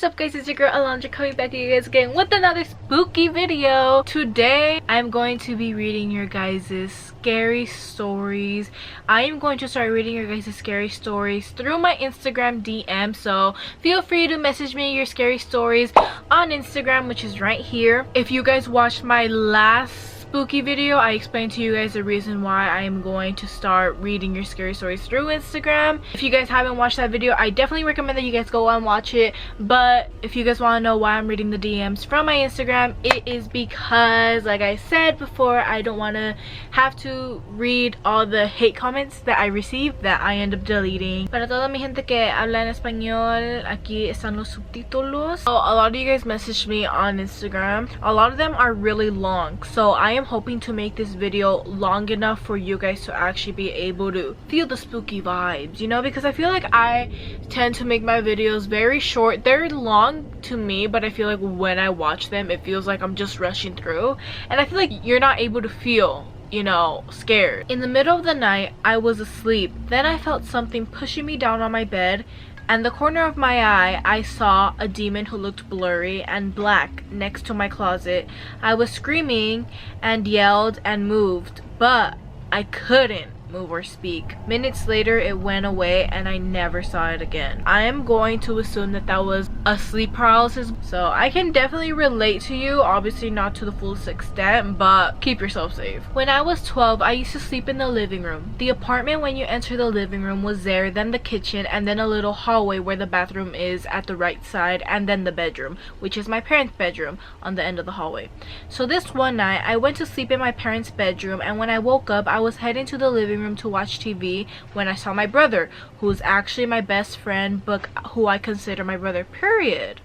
What's up guys, it's your girl Alondra coming back to you guys again with another spooky video. Today I'm going to be reading your guys' scary stories. I am going to start reading your guys' scary stories through my Instagram DM, so feel free to message me your scary stories on Instagram, which is right here. If you guys watched my last spooky video, I explained to you guys the reason why I am going to start reading your scary stories through Instagram. If you guys haven't watched that video, I definitely recommend that you guys go and watch it. But if you guys want to know why I'm reading the DMs from my Instagram, it is because, like I said before, I don't want to have to read all the hate comments that I receive that I end up deleting. Para toda mi gente que habla en español, aquí están los subtítulos. So a lot of you guys messaged me on Instagram. A lot of them are really long, so I am hoping to make this video long enough for you guys to actually be able to feel the spooky vibes, you know, because I feel like I tend to make my videos very short. They're long to me, but I feel like when I watch them, it feels like I'm just rushing through, and I feel like you're not able to feel, you know, scared. In the middle of the night, I was asleep. Then I felt something pushing me down on my bed, and the corner of my eye, I saw a demon who looked blurry and black next to my closet. I was screaming and yelled and moved, but I couldn't move or speak. Minutes later, it went away and I never saw it again. I am going to assume that that was a sleep paralysis, so I can definitely relate to you, obviously not to the fullest extent, but keep yourself safe. When I was 12, I used to sleep in the living room. The apartment, when you enter the living room, was there, then the kitchen, and then a little hallway where the bathroom is at the right side, and then the bedroom, which is my parents' bedroom, on the end of the hallway. So this one night, I went to sleep in my parents' bedroom, and when I woke up, I was heading to the living room to watch TV when I saw my brother, who is actually my best friend, but who I consider my brother, period.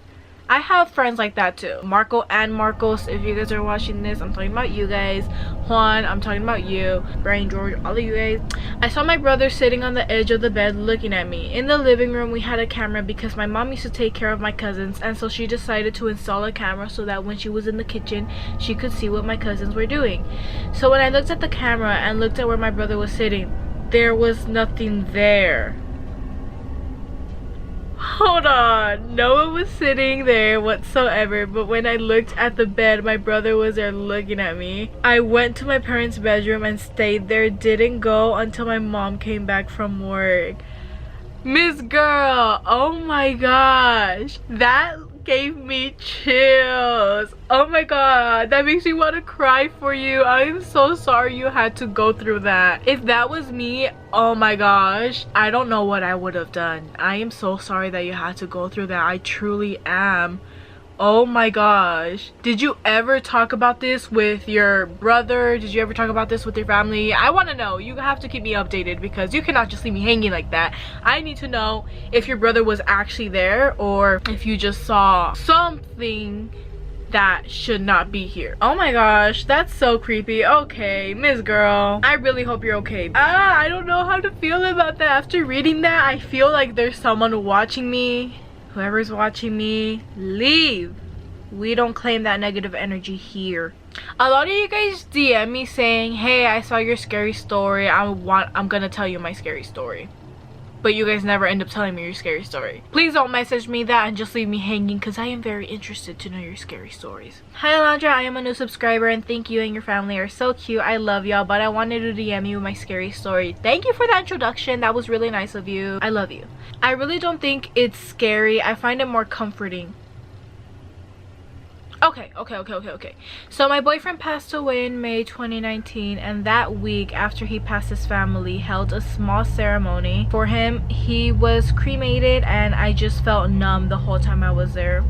I have friends like that too. Marco and Marcos, if you guys are watching this, I'm talking about you guys. Juan, I'm talking about you. Brian, George, all of you guys. I saw my brother sitting on the edge of the bed looking at me. In the living room, we had a camera because my mom used to take care of my cousins, and so she decided to install a camera so that when she was in the kitchen, she could see what my cousins were doing. So when I looked at the camera and looked at where my brother was sitting, there was nothing there. Hold on, no one was sitting there whatsoever, but when I looked at the bed, my brother was there looking at me. I went to my parents' bedroom and stayed there, didn't go until my mom came back from work. Miss Girl, oh my gosh, that gave me chills. Oh my god, that makes me want to cry for you. I am so sorry you had to go through that. If that was me, oh my gosh, I don't know what I would have done. I am so sorry that you had to go through that. I truly am. Oh my gosh, did you ever talk about this with your brother? Did you ever talk about this with your family? I want to know. You have to keep me updated because you cannot just leave me hanging like that. I need to know if your brother was actually there or if you just saw something that should not be here. Oh my gosh, that's so creepy. Okay, Miss Girl, I really hope you're okay. I don't know how to feel about that. After reading that, I feel like there's someone watching me. Whoever's watching me, leave. We don't claim that negative energy here. A lot of you guys DM me saying, hey, I saw your scary story. I'm gonna tell you my scary story. But you guys never end up telling me your scary story. Please don't message me that and just leave me hanging, because I am very interested to know your scary stories. Hi Alondra, I am a new subscriber and thank you and your family are so cute. I love y'all, but I wanted to DM you my scary story. Thank you for that introduction. That was really nice of you. I love you. I really don't think it's scary. I find it more comforting. Okay. So my boyfriend passed away in May 2019, and that week after he passed, his family held a small ceremony for him. He was cremated and I just felt numb the whole time I was there.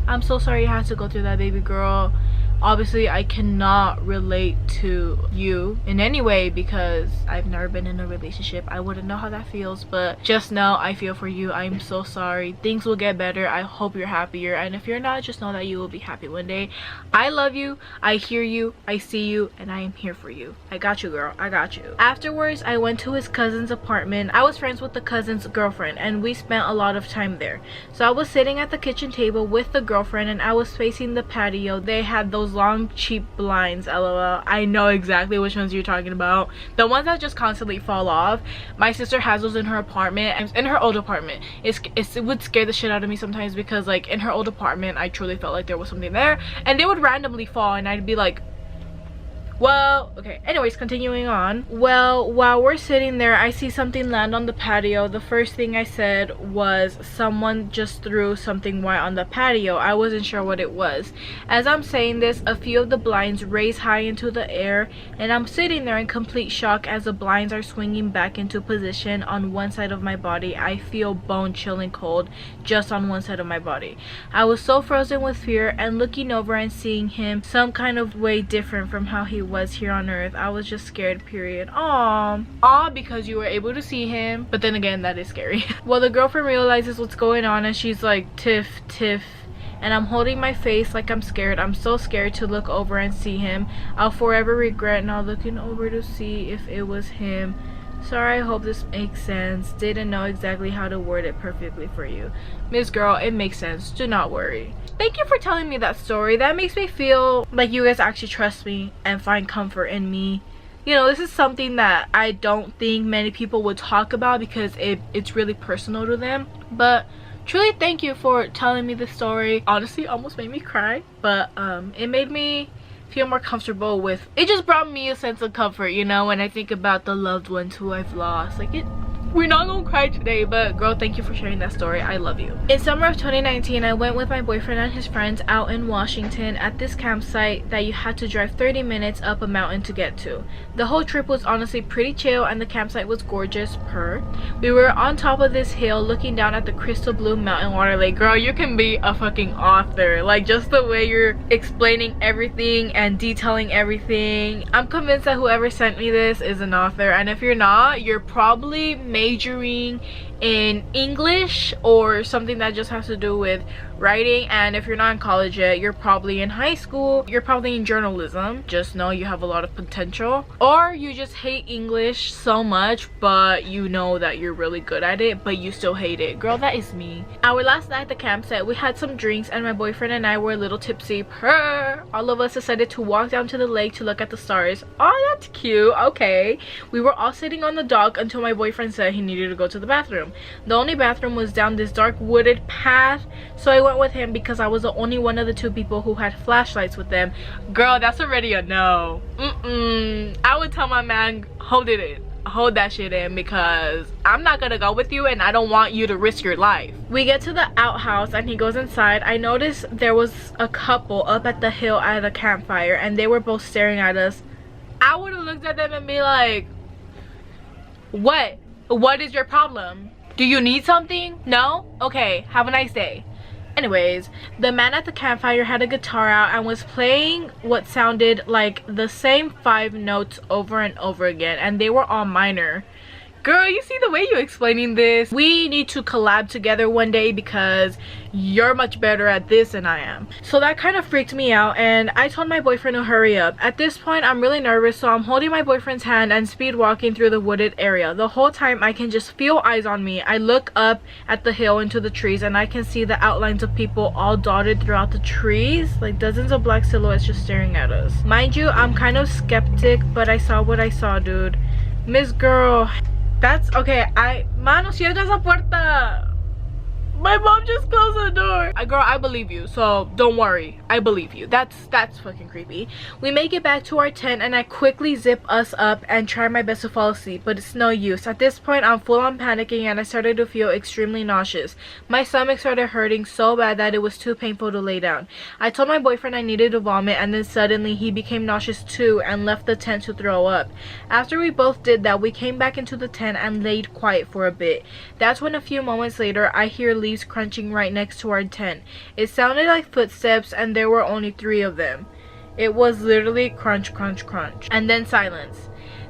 I'm so sorry you had to go through that, baby girl. Obviously, I cannot relate to you in any way because I've never been in a relationship. I wouldn't know how that feels, but just know I feel for you. I'm so sorry. Things will get better. I hope you're happier, and if you're not, just know that you will be happy one day. I love you. I hear you. I see you, and I am here for you. I got you, girl. I got you. Afterwards, I went to his cousin's apartment. I was friends with the cousin's girlfriend, and we spent a lot of time there. So I was sitting at the kitchen table with the girlfriend, and I was facing the patio. They had those those long cheap blinds, lol. I know exactly which ones you're talking about. The ones that just constantly fall off. My sister has those in her apartment, in her old apartment. It would scare the shit out of me sometimes because like in her old apartment I truly felt like there was something there, and they would randomly fall and I'd be like, well, okay, anyways, continuing on. Well, while we're sitting there, I see something land on the patio. The first thing I said was someone just threw something white on the patio. I wasn't sure what it was. As I'm saying this, a few of the blinds raise high into the air, and I'm sitting there in complete shock as the blinds are swinging back into position on one side of my body. I feel bone chilling cold just on one side of my body. I was so frozen with fear, and looking over and seeing him some kind of way different from how he was here on earth. I was just scared, period. Aw, because you were able to see him, but then again, that is scary. Well, the girlfriend realizes what's going on and she's like, Tiff, and I'm holding my face like I'm scared. I'm so scared to look over and see him. I'll forever regret not looking over to see if it was him. Sorry, I hope this makes sense. Didn't know exactly how to word it perfectly for you. Miss Girl, it makes sense. Do not worry. Thank you for telling me that story. That makes me feel like you guys actually trust me and find comfort in me. You know, this is something that I don't think many people would talk about because it's really personal to them. But truly, thank you for telling me this story. Honestly, almost made me cry. But it made me feel more comfortable with it. Just brought me a sense of comfort, you know, when I think about the loved ones who I've lost. Like, we're not gonna cry today, but girl, thank you for sharing that story. I love you. In summer of 2019, I went with my boyfriend and his friends out in Washington at this campsite that you had to drive 30 minutes up a mountain to get to. The whole trip was honestly pretty chill and the campsite was gorgeous We were on top of this hill looking down at the crystal blue mountain water lake. Girl, you can be a fucking author. Like, just the way you're explaining everything and detailing everything. I'm convinced that whoever sent me this is an author, and if you're not, you're probably majoring in English or something that just has to do with writing. And if you're not in college yet, you're probably in high school, you're probably in journalism. Just know you have a lot of potential, or you just hate English so much but you know that you're really good at it but you still hate it. Girl, that is me. Our last night at the campsite, we had some drinks and my boyfriend and I were a little tipsy. All of us decided to walk down to the lake to look at the stars. Oh, that's cute. Okay, we were all sitting on the dock until my boyfriend said he needed to go to the bathroom. The only bathroom was down this dark wooded path, so I went with him because I was the only one of the two people who had flashlights with them. Girl, that's already a no. I would tell my man, hold that shit in, because I'm not gonna go with you and I don't want you to risk your life. We get to the outhouse and he goes inside. I noticed there was a couple up at the hill at the campfire and they were both staring at us. I would have looked at them and be like, what is your problem? Do you need something? No? Okay, have a nice day. Anyways, the man at the campfire had a guitar out and was playing what sounded like the same 5 notes over and over again, and they were all minor. Girl, you see the way you're explaining this? We need to collab together one day because you're much better at this than I am. So that kind of freaked me out and I told my boyfriend to hurry up. At this point, I'm really nervous, so I'm holding my boyfriend's hand and speed walking through the wooded area. The whole time I can just feel eyes on me. I look up at the hill into the trees and I can see the outlines of people all dotted throughout the trees, like dozens of black silhouettes just staring at us. Mind you, I'm kind of skeptic, but I saw what I saw, dude. Miss Girl, that's okay. Mano, cierra esa puerta. My mom just closed the door. Girl, I believe you, so don't worry. I believe you. That's fucking creepy. We make it back to our tent and I quickly zip us up and try my best to fall asleep, but it's no use. At this point, I'm full on panicking and I started to feel extremely nauseous. My stomach started hurting so bad that it was too painful to lay down. I told my boyfriend I needed to vomit and then suddenly he became nauseous too and left the tent to throw up. After we both did that, we came back into the tent and laid quiet for a bit. That's when a few moments later, I hear leaves crunching right next to our tent. It sounded like footsteps and there were only 3 of them. It was literally crunch, crunch, crunch, and then silence.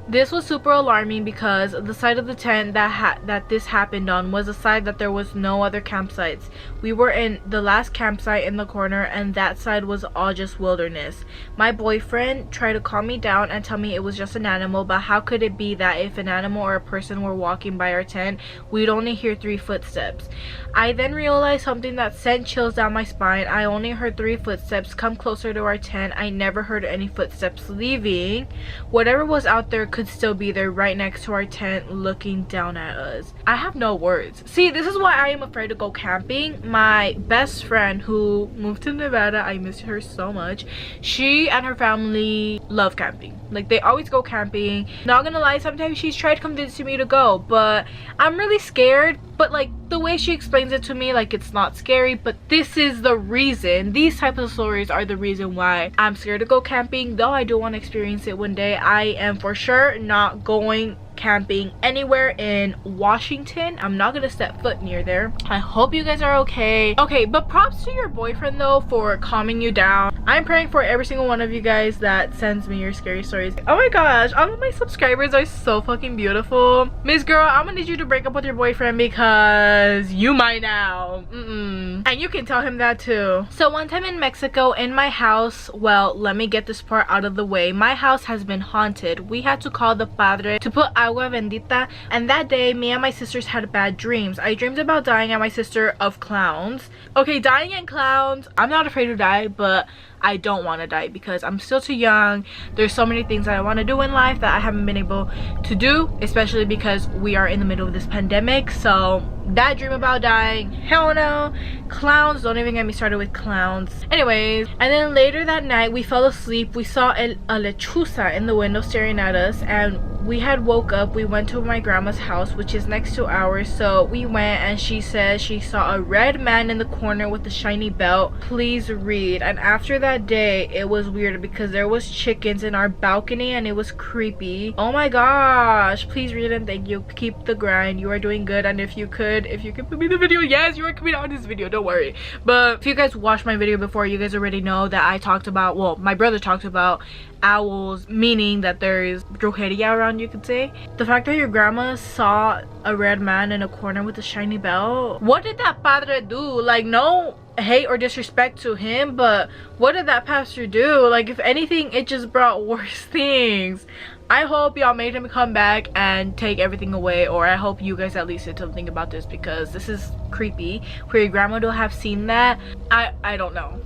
This was super alarming because the side of the tent that this happened on was a side that there was no other campsites. We were in the last campsite in the corner, and that side was all just wilderness. My boyfriend tried to calm me down and tell me it was just an animal, but how could it be that if an animal or a person were walking by our tent, we'd only hear 3 footsteps? I then realized something that sent chills down my spine. I only heard 3 footsteps come closer to our tent. I never heard any footsteps leaving. Whatever was out there could still be there right next to our tent looking down at us. I have no words. See, this is why I am afraid to go camping. My best friend who moved to Nevada, I miss her so much, she and her family love camping. Like, they always go camping. Not gonna lie, sometimes she's tried convincing me to go, but I'm really scared. But like, the way she explains it to me, like, it's not scary, but this is the reason. These types of stories are the reason why I'm scared to go camping. Though I do want to experience it one day. I am for sure not going camping anywhere in Washington. I'm not gonna step foot near there. I hope you guys are okay. Okay, but props to your boyfriend though for calming you down. I'm praying for every single one of you guys that sends me your scary stories. Oh my gosh, all of my subscribers are so fucking beautiful. Miss Girl, I'm gonna need you to break up with your boyfriend because you might now. And you can tell him that too. So one time in Mexico, in my house, well, let me get this part out of the way. My house has been haunted. We had to call the padre to put agua bendita, and that day me and my sisters had bad dreams. I dreamed about dying and my sister of clowns. Okay, dying and clowns, I'm not afraid to die, but I don't want to die because I'm still too young. There's so many things that I want to do in life that I haven't been able to do, especially because we are in the middle of this pandemic. So that dream about dying, hell no. Clowns, don't even get me started with clowns. Anyways, and then later that night we fell asleep. We saw a lechuza in the window staring at us, and we had woke up. We went to my grandma's house, which is next to ours. So we went, and she said she saw a red man in the corner with a shiny belt. Please read. And after that day, it was weird because there was chickens in our balcony and it was creepy. Oh my gosh, please read and thank you. Keep the grind. You are doing good. And if you could put me the video, yes, you are coming out in this video, don't worry. But if you guys watched my video before, you guys already know that I talked about, well, my brother talked about owls, meaning that there is brujeria around, you could say. The fact that your grandma saw a red man in a corner with a shiny belt, what did that padre do? Like, no hate or disrespect to him, but what did that pastor do? Like, if anything, it just brought worse things. I hope y'all made him come back and take everything away, or I hope you guys at least did something about this because this is creepy. For your grandma to have seen that, I don't know.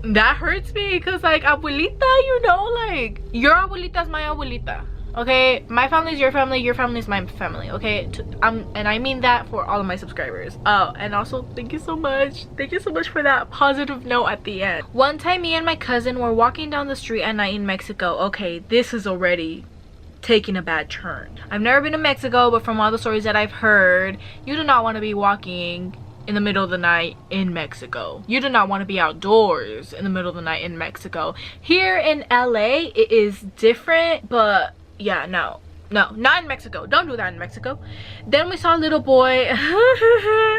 That hurts me because, like, abuelita, you know, like, your abuelita is my abuelita, okay? My family is your family is my family, okay? And I mean that for all of my subscribers. Oh, and also thank you so much for that positive note at the end. One time me and my cousin were walking down the street at night in Mexico. Okay, this is already taking a bad turn. I've never been to Mexico, but from all the stories that I've heard, you do not want to be walking in the middle of the night in Mexico. You do not want to be outdoors in the middle of the night in Mexico. Here in LA, it is different, but yeah, no, not in Mexico. Don't do that in Mexico. Then we saw a little boy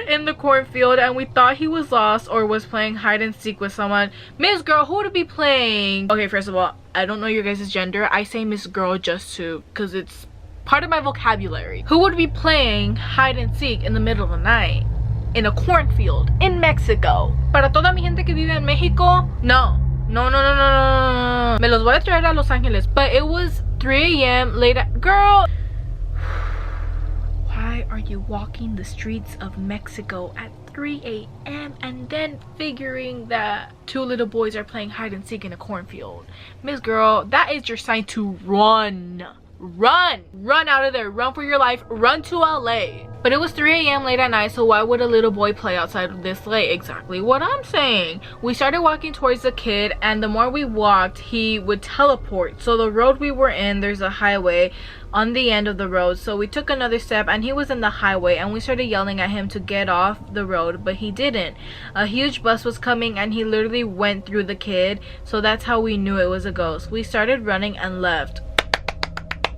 in the cornfield, and we thought he was lost or was playing hide and seek with someone. Miss Girl, who would it be playing? Okay, first of all, I don't know your guys' gender. I say Miss Girl just to, because it's part of my vocabulary. Who would be playing hide and seek in the middle of the night in a cornfield in Mexico? Para toda mi gente que vive en Mexico, no. Me los voy a traer a Los Angeles. But it was 3 a.m. later. Girl, why are you walking the streets of Mexico at 3 a.m. and then figuring that 2 little boys are playing hide and seek in a cornfield? Miss Girl, that is your sign to run out of there. Run for your life. Run to LA. But it was 3 a.m. late at night, so why would a little boy play outside this late? Exactly what I'm saying. We started walking towards the kid, and the more we walked, he would teleport. So the road we were in, there's a highway on the end of the road. So we took another step, and he was in the highway, and we started yelling at him to get off the road, but he didn't. A huge bus was coming, and he literally went through the kid. So that's how we knew it was a ghost. We started running and left.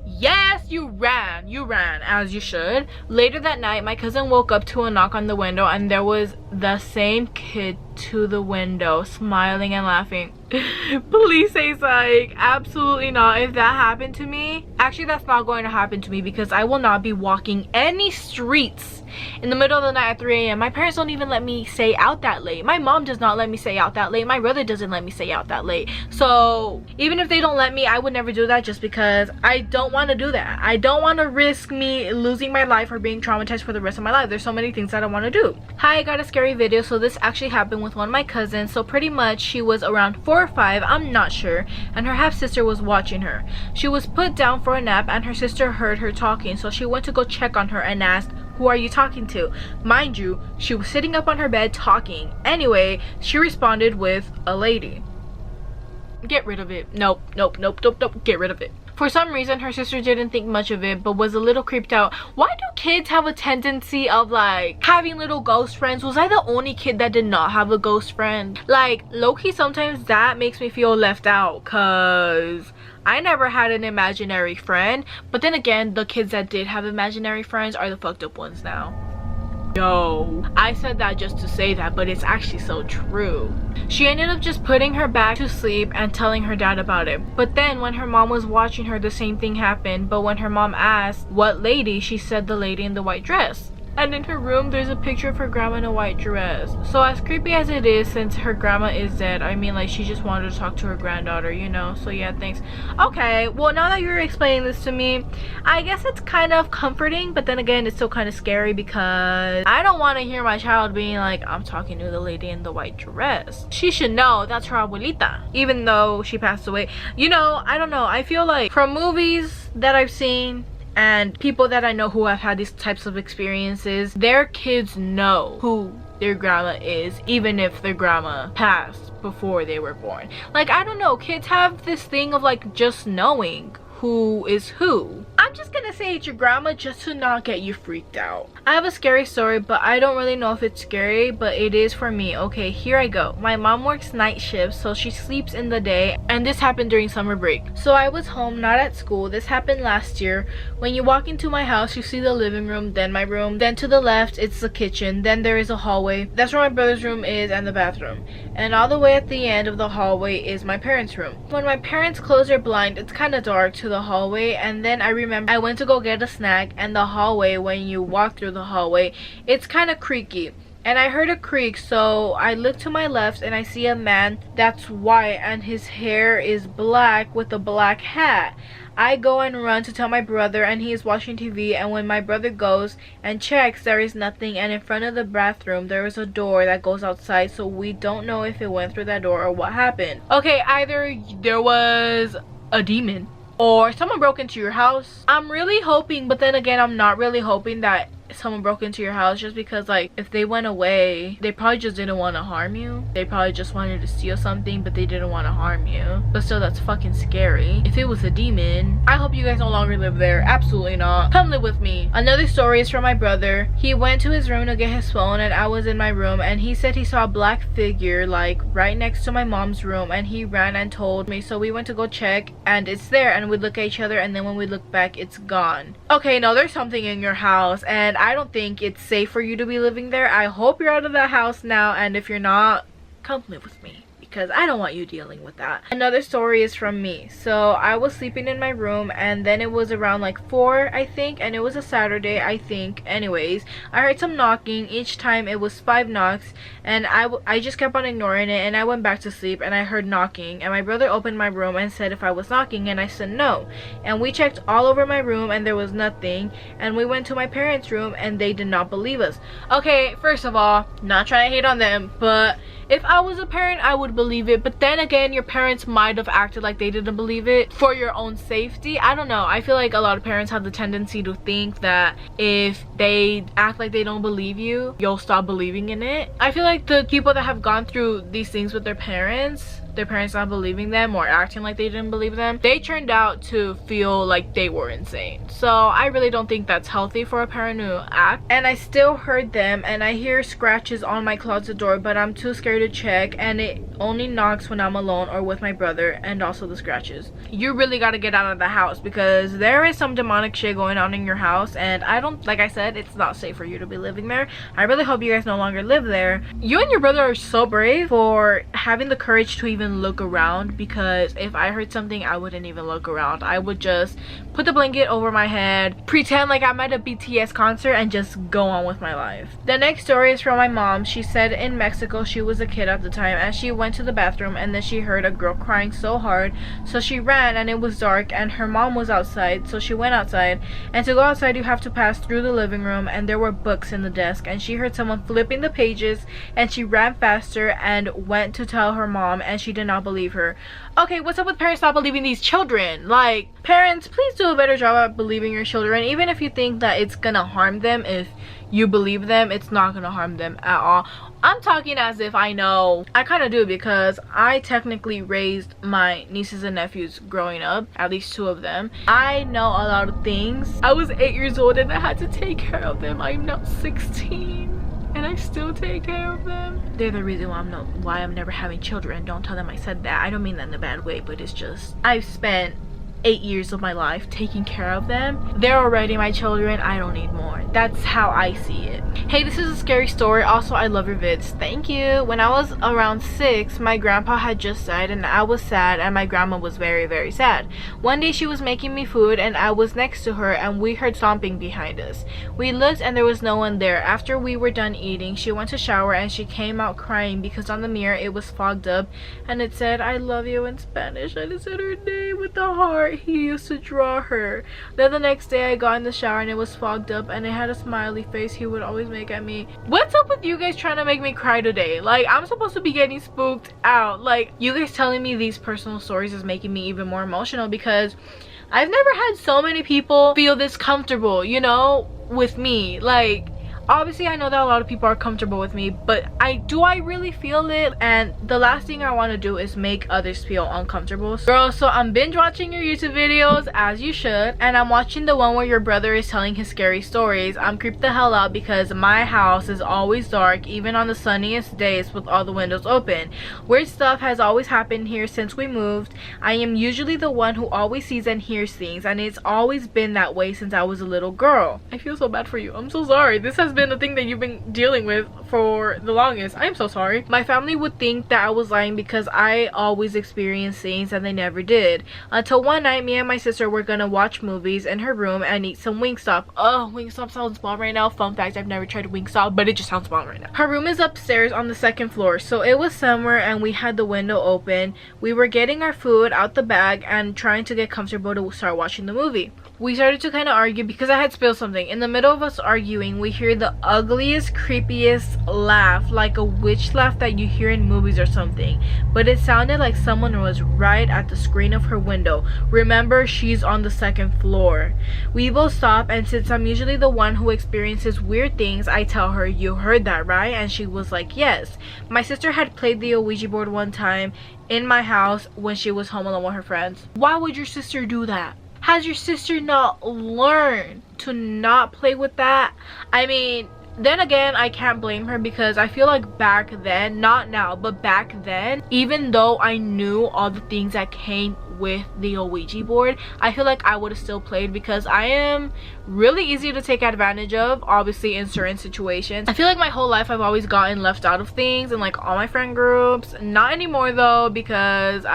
Yes, you ran as you should. Later that night, my cousin woke up to a knock on the window, and there was the same kid to the window, smiling and laughing. Please say psych. Absolutely not. If that happened to me, actually that's not going to happen to me because I will not be walking any streets in the middle of the night at 3 a.m. My parents don't even let me stay out that late. My mom does not let me stay out that late. My brother doesn't let me stay out that late. So even if they don't let me, I would never do that just because I don't want to do that. I don't want to risk me losing my life or being traumatized for the rest of my life. There's so many things that I want to do. Hi, I got a scary video. So this actually happened with one of my cousins. So pretty much she was around 4 or 5, I'm not sure, and her half-sister was watching her. She was put down for a nap and her sister heard her talking, so she went to go check on her and asked, "Who are you talking to?" Mind you, she was sitting up on her bed talking. Anyway, she responded with, "A lady." Get rid of it. Nope, nope, nope, nope, nope. Get rid of it. For some reason, her sister didn't think much of it, but was a little creeped out. Why do kids have a tendency of like having little ghost friends? Was I the only kid that did not have a ghost friend? Like, low-key, sometimes that makes me feel left out because I never had an imaginary friend. But then again, the kids that did have imaginary friends are the fucked up ones now. Yo, I said that just to say that, but it's actually so true. She ended up just putting her back to sleep and telling her dad about it. But then when her mom was watching her, the same thing happened. But when her mom asked what lady, she said the lady in the white dress. And in her room, there's a picture of her grandma in a white dress. So as creepy as it is, since her grandma is dead, I mean, like, she just wanted to talk to her granddaughter, you know? So yeah, thanks. Okay, well, now that you're explaining this to me, I guess it's kind of comforting, but then again, it's still kind of scary because I don't want to hear my child being like, "I'm talking to the lady in the white dress." She should know that's her abuelita, even though she passed away. You know, I don't know. I feel like from movies that I've seen, and people that I know who have had these types of experiences, their kids know who their grandma is, even if their grandma passed before they were born. Like, I don't know, kids have this thing of like just knowing who is who. I'm just gonna say it's your grandma just to not get you freaked out. I have a scary story, but I don't really know if it's scary, but it is for me. Okay, here I go. My mom works night shifts, so she sleeps in the day, and this happened during summer break. So I was home, not at school. This happened last year. When you walk into my house, you see the living room, then my room, then to the left it's the kitchen, then there is a hallway. That's where my brother's room is and the bathroom. And all the way at the end of the hallway is my parents' room. When my parents close their blind, it's kind of dark to the hallway, and then I remember I went to go get a snack, and the hallway, when you walk through the hallway, it's kind of creaky, and I heard a creak. So I look to my left and I see a man that's white and his hair is black with a black hat. I go and run to tell my brother, and he is watching TV, and when my brother goes and checks, there is nothing, and in front of the bathroom there is a door that goes outside, so we don't know if it went through that door or what happened. Okay, either there was a demon or someone broke into your house. I'm really hoping, but then again, I'm not really hoping that someone broke into your house, just because like if they went away, they probably just didn't want to harm you. They probably just wanted to steal something, but they didn't want to harm you. But still, that's fucking scary. If it was a demon, I hope you guys no longer live there. Absolutely not. Come live with me. Another story is from my brother. He went to his room to get his phone, and I was in my room, and he said he saw a black figure like right next to my mom's room, and he ran and told me. So we went to go check, and it's there, and we look at each other, and then when we look back, it's gone. Okay, no, there's something in your house, and I don't think it's safe for you to be living there. I hope you're out of that house now, and if you're not, come live with me, because I don't want you dealing with that. Another story is from me. So I was sleeping in my room, and then it was around like 4, I think, and it was a Saturday, I think. Anyways, I heard some knocking. Each time it was 5 knocks, and I just kept on ignoring it, and I went back to sleep, and I heard knocking, and my brother opened my room and said if I was knocking, and I said no. And we checked all over my room, and there was nothing, and we went to my parents' room, and they did not believe us. Okay, first of all, not trying to hate on them, but if I was a parent, I would believe it. But then again, your parents might have acted like they didn't believe it for your own safety. I don't know. I feel like a lot of parents have the tendency to think that if they act like they don't believe you, you'll stop believing in it. I feel like the people that have gone through these things with their parents not believing them or acting like they didn't believe them, they turned out to feel like they were insane. So I really don't think that's healthy for a parent to act. And I still heard them, and I hear scratches on my closet door, but I'm too scared to check, and it only knocks when I'm alone or with my brother, and also the scratches. You really got to get out of the house, because there is some demonic shit going on in your house, and I don't, like I said, it's not safe for you to be living there. I really hope you guys no longer live there. You and your brother are so brave for having the courage to even even look around, because if I heard something, I wouldn't even look around. I would just put the blanket over my head, pretend like I'm at a BTS concert, and just go on with my life. The next story is from my mom. She said in Mexico, she was a kid at the time, and she went to the bathroom and then she heard a girl crying so hard, so she ran, and it was dark and her mom was outside, so she went outside. And to go outside, you have to pass through the living room, and there were books in the desk, and she heard someone flipping the pages, and she ran faster and went to tell her mom, and she did not believe her. Okay, what's up with parents not believing these children? Like, parents, please do a better job at believing your children. Even if you think that it's gonna harm them, if you believe them, it's not gonna harm them at all. I'm talking as if I know. I kind of do, because I technically raised my nieces and nephews growing up, at least 2 of them. I know a lot of things. I was 8 years old and I had to take care of them. I'm now 16 and I still take care of them. They're the reason why I'm never having children. Don't tell them I said that. I don't mean that in a bad way, but it's just, I've spent 8 years of my life taking care of them. They're already my children. I don't need more. That's how I see it. Hey, this is a scary story. Also, I love your vids. Thank you. When I was around 6, my grandpa had just died and I was sad, and my grandma was very, very sad. One day she was making me food and I was next to her and we heard stomping behind us. We looked and there was no one there. After we were done eating, she went to shower and she came out crying because on the mirror it was fogged up and it said, "I love you" in Spanish, and it said her name with the heart he used to draw her. Then the next day I got in the shower and it was fogged up and it had a smiley face he would always make at me. What's up with you guys trying to make me cry today? Like, I'm supposed to be getting spooked out. Like, you guys telling me these personal stories is making me even more emotional, because I've never had so many people feel this comfortable, you know, with me. Like, obviously I know that a lot of people are comfortable with me, but do I really feel it? And the last thing I want to do is make others feel uncomfortable. Girl, so I'm binge watching your YouTube videos, as you should, and I'm watching the one where your brother is telling his scary stories. I'm creeped the hell out because my house is always dark, even on the sunniest days with all the windows open. Weird stuff has always happened here since we moved. I am usually the one who always sees and hears things, and it's always been that way since I was a little girl. I feel so bad for you. I'm so sorry. This has been the thing that you've been dealing with for the longest. I'm so sorry. My family would think that I was lying because I always experienced things and they never did, until one night me and my sister were gonna watch movies in her room and eat some Wingstop. Oh, Wingstop sounds bomb right now. Fun fact, I've never tried Wingstop, but it just sounds bomb right now. Her room is upstairs on the 2nd floor, so it was summer and we had the window open. We were getting our food out the bag and trying to get comfortable to start watching the movie. We started to kind of argue because I had spilled something. In the middle of us arguing, we hear the ugliest, creepiest laugh, like a witch laugh that you hear in movies or something. But it sounded like someone was right at the screen of her window. Remember, she's on the 2nd floor. We both stop, and since I'm usually the one who experiences weird things, I tell her, "You heard that, right?" And she was like, "Yes." My sister had played the Ouija board one time in my house when she was home alone with her friends. Why would your sister do that? Has your sister not learned to not play with that? I mean, then again, I can't blame her, because I feel like back then, not now, but back then, even though I knew all the things that came with the Ouija board, I feel like I would have still played, because I am really easy to take advantage of, obviously in certain situations. I feel like my whole life I've always gotten left out of things in like all my friend groups. Not anymore though, because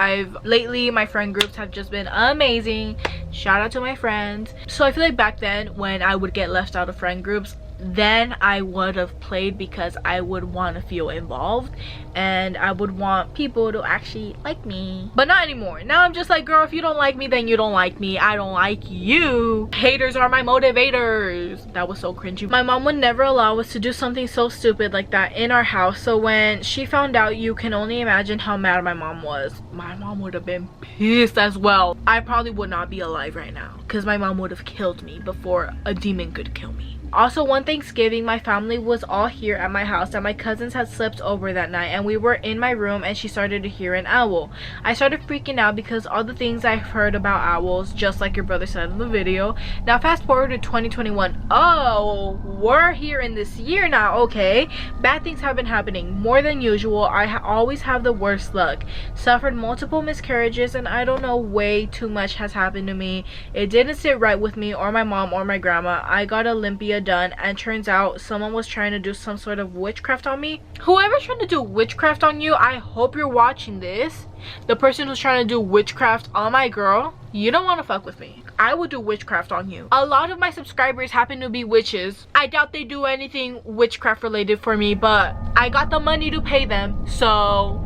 lately my friend groups have just been amazing. Shout out to my friends. So I feel like back then when I would get left out of friend groups, then I would have played, because I would want to feel involved and I would want people to actually like me. But not anymore. Now I'm just like, girl, if you don't like me, then you don't like me. I don't like you. Haters are my motivators. That was so cringy. My mom would never allow us to do something so stupid like that in our house, so when she found out, you can only imagine how mad my mom was. My mom would have been pissed as well. I probably would not be alive right now, because my mom would have killed me before a demon could kill me. Also, one Thanksgiving, my family was all here at my house and my cousins had slept over that night, and we were in my room and she started to hear an owl. I started freaking out because all the things I've heard about owls, just like your brother said in the video. Now fast forward to 2021. Oh, we're here in this year now. Okay, bad things have been happening more than usual. I always have the worst luck. Suffered multiple miscarriages, and I don't know, way too much has happened to me. It didn't sit right with me or my mom or my grandma. I got Olympia done, and turns out someone was trying to do some sort of witchcraft on me. Whoever's trying to do witchcraft on you, I hope you're watching this. The person who's trying to do witchcraft on my girl, you don't want to fuck with me. I would do witchcraft on you. A lot of my subscribers happen to be witches. I doubt they do anything witchcraft related for me, but I got the money to pay them, so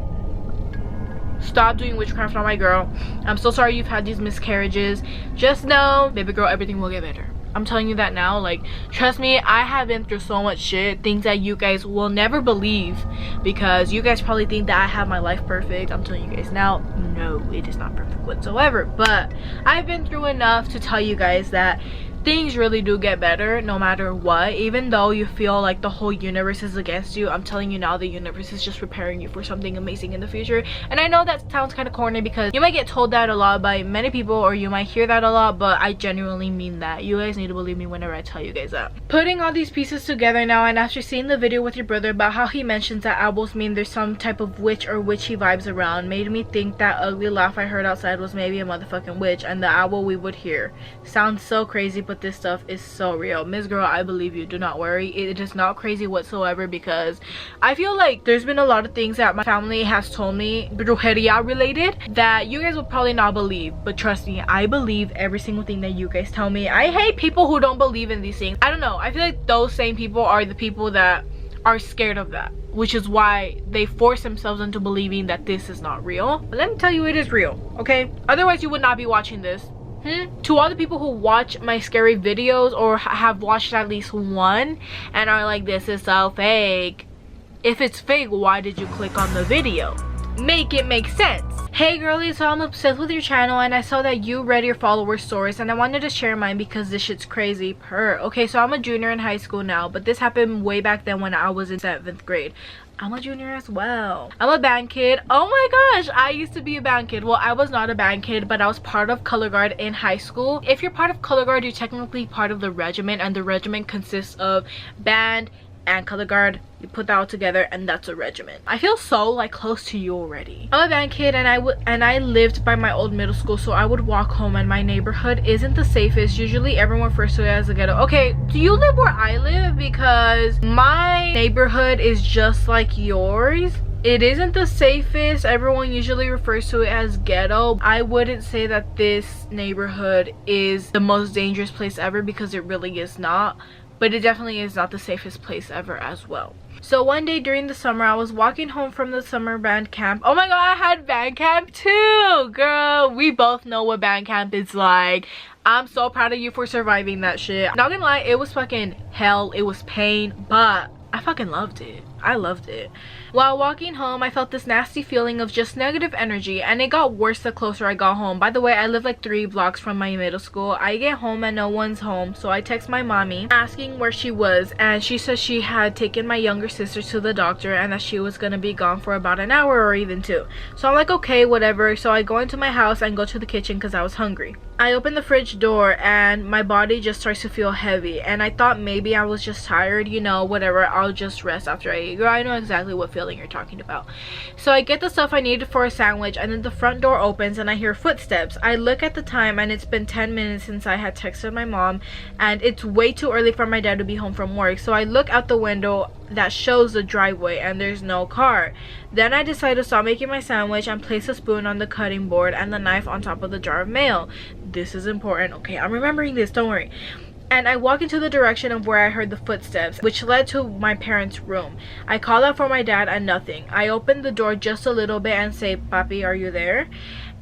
stop doing witchcraft on my girl. I'm so sorry you've had these miscarriages. Just know, baby girl, everything will get better. I'm telling you that now. Like, trust me, I have been through so much shit, things that you guys will never believe, because you guys probably think that I have my life perfect. I'm telling you guys now, no, it is not perfect whatsoever, but I've been through enough to tell you guys that things really do get better no matter what. Even though you feel like the whole universe is against you, I'm telling you now, the universe is just preparing you for something amazing in the future. And I know that sounds kind of corny, because you might get told that a lot by many people, or you might hear that a lot, but I genuinely mean that. You guys need to believe me whenever I tell you guys that. Putting all these pieces together now, and after seeing the video with your brother about how he mentions that owls mean there's some type of witch or witchy vibes around, made me think that ugly laugh I heard outside was maybe a motherfucking witch, and the owl we would hear. Sounds so crazy, but this stuff is so real. Miss Girl, I believe you. Do not worry. It is not crazy whatsoever, because I feel like there's been a lot of things that my family has told me, brujeria related, that you guys will probably not believe. But trust me, I believe every single thing that you guys tell me. I hate people who don't believe in these things. I don't know. I feel like those same people are the people that are scared of that, which is why they force themselves into believing that this is not real. But let me tell you, it is real, okay? Otherwise you would not be watching this. To all the people who watch my scary videos, or have watched at least one, and are like, this is so fake. If it's fake, why did you click on the video? Make it make sense. Hey girlies, so I'm obsessed with your channel, and I saw that you read your followers' stories, and I wanted to share mine because this shit's crazy. Okay, so I'm a junior in high school now, but this happened way back then when I was in 7th grade. I'm a junior as well. I'm a band kid. Oh my gosh, I used to be a band kid. Well, I was not a band kid, but I was part of color guard in high school. If you're part of color guard, you're technically part of the regiment, and the regiment consists of band and color guard. You put that all together, and that's a regiment. I feel so like close to you already. I'm a band kid, and I lived by my old middle school, so I would walk home, and my neighborhood isn't the safest. Usually everyone refers to it as a ghetto. Okay, do you live where I live? Because my neighborhood is just like yours. It isn't the safest. Everyone usually refers to it as ghetto. I wouldn't say that this neighborhood is the most dangerous place ever, because it really is not. But it definitely is not the safest place ever as well. So one day during the summer, I was walking home from the summer band camp. Oh my god, I had band camp too! Girl, we both know what band camp is like. I'm so proud of you for surviving that shit. Not gonna lie, it was fucking hell. It was pain, but I fucking loved it. I loved it. While walking home, I felt this nasty feeling of just negative energy, and it got worse the closer I got home. By the way, I live like 3 blocks from my middle school. I get home and no one's home, so I text my mommy asking where she was, and she said she had taken my younger sister to the doctor and that she was gonna be gone for about an hour or even 2. So I'm like, okay, whatever. So I go into my house and go to the kitchen because I was hungry. I open the fridge door and my body just starts to feel heavy, and I thought maybe I was just tired, you know, whatever, I'll just rest after I eat. Girl, I know exactly what feeling you're talking about. So I get the stuff I needed for a sandwich, and then the front door opens and I hear footsteps. I look at the time and it's been 10 minutes since I had texted my mom, and it's way too early for my dad to be home from work. So I look out the window that shows the driveway and there's no car. Then I decide to stop making my sandwich and place a spoon on the cutting board and the knife on top of the jar of mail. This is important. Okay, I'm remembering this, don't worry. And I walk into the direction of where I heard the footsteps, which led to my parents' room. I call out for my dad and nothing. I open the door just a little bit and say, "Papi, are you there?"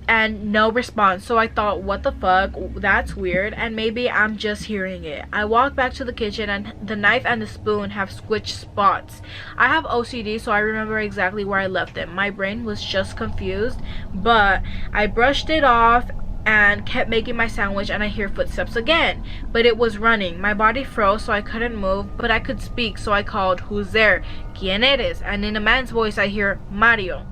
And no response. So I thought, what the fuck, that's weird, and maybe I'm just hearing it. I walk back to the kitchen and the knife and the spoon have squished spots. I have OCD, so I remember exactly where I left them. My brain was just confused, but I brushed it off and kept making my sandwich, and I hear footsteps again, but it was running. My body froze, so I couldn't move, but I could speak, so I called, "Who's there? ¿Quién eres?" And in a man's voice I hear, "Mario."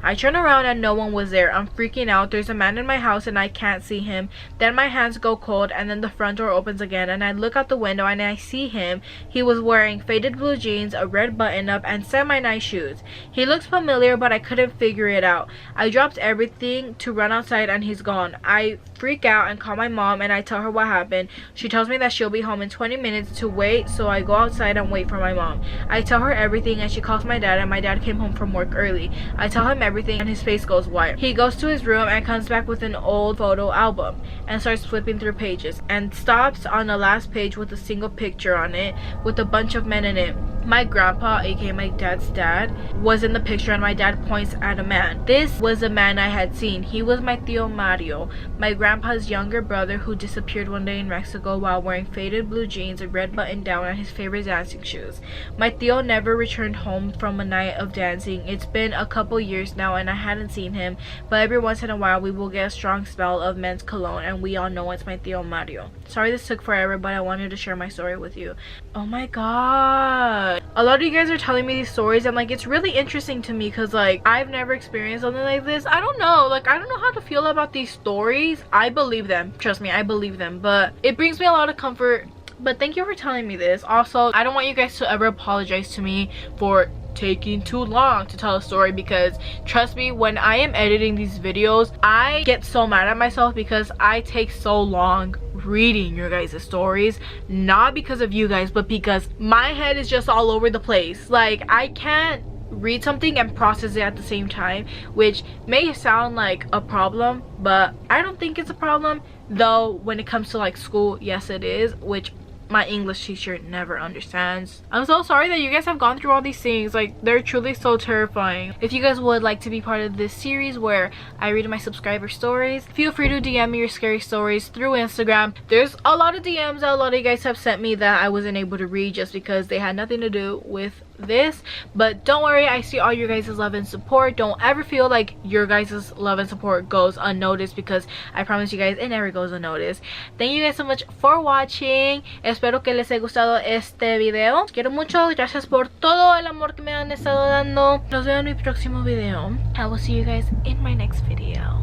I turn around and no one was there. I'm freaking out. There's a man in my house and I can't see him. Then my hands go cold and then the front door opens again and I look out the window and I see him. He was wearing faded blue jeans, a red button up, and semi-nice shoes. He looks familiar, but I couldn't figure it out. I dropped everything to run outside and he's gone. I freak out and call my mom and I tell her what happened. She tells me that she'll be home in 20 minutes to wait, so I go outside and wait for my mom. I tell her everything and she calls my dad, and my dad came home from work early. I tell him everything and his face goes white. He goes to his room and comes back with an old photo album and starts flipping through pages and stops on the last page with a single picture on it with a bunch of men in it. My grandpa, aka my dad's dad, was in the picture and my dad points at a man. This was a man I had seen. He was my Theo Mario, my grandpa's younger brother who disappeared one day in Mexico while wearing faded blue jeans, a red button down, and his favorite dancing shoes. My Theo never returned home from a night of dancing. It's been a couple years now and I hadn't seen him, but every once in a while we will get a strong smell of men's cologne and we all know it's my Theo Mario. Sorry this took forever, but I wanted to share my story with you. Oh my god. A lot of you guys are telling me these stories and like it's really interesting to me because like I've never experienced something like this. I don't know, like I don't know how to feel about these stories. I believe them, trust me, I believe them, but it brings me a lot of comfort. But thank you for telling me this. Also, I don't want you guys to ever apologize to me for taking too long to tell a story, because trust me, when I am editing these videos I get so mad at myself because I take so long reading your guys' stories, not because of you guys but because my head is just all over the place. Like I can't read something and process it at the same time, which may sound like a problem, but I don't think it's a problem. Though when it comes to like school, yes it is, which my English teacher never understands. I'm so sorry that you guys have gone through all these things. Like they're truly so terrifying. If you guys would like to be part of this series where I read my subscriber stories, feel free to DM me your scary stories through Instagram. There's a lot of DMs that a lot of you guys have sent me that I wasn't able to read just because they had nothing to do with this, but don't worry, I see all your guys' love and support. Don't ever feel like your guys' love and support goes unnoticed, because I promise you guys it never goes unnoticed. Thank you guys so much for watching. Espero que les haya gustado este video. Quiero mucho, gracias por todo el amor que me han estado dando. Nos vemos en mi próximo video. I will see you guys in my next video.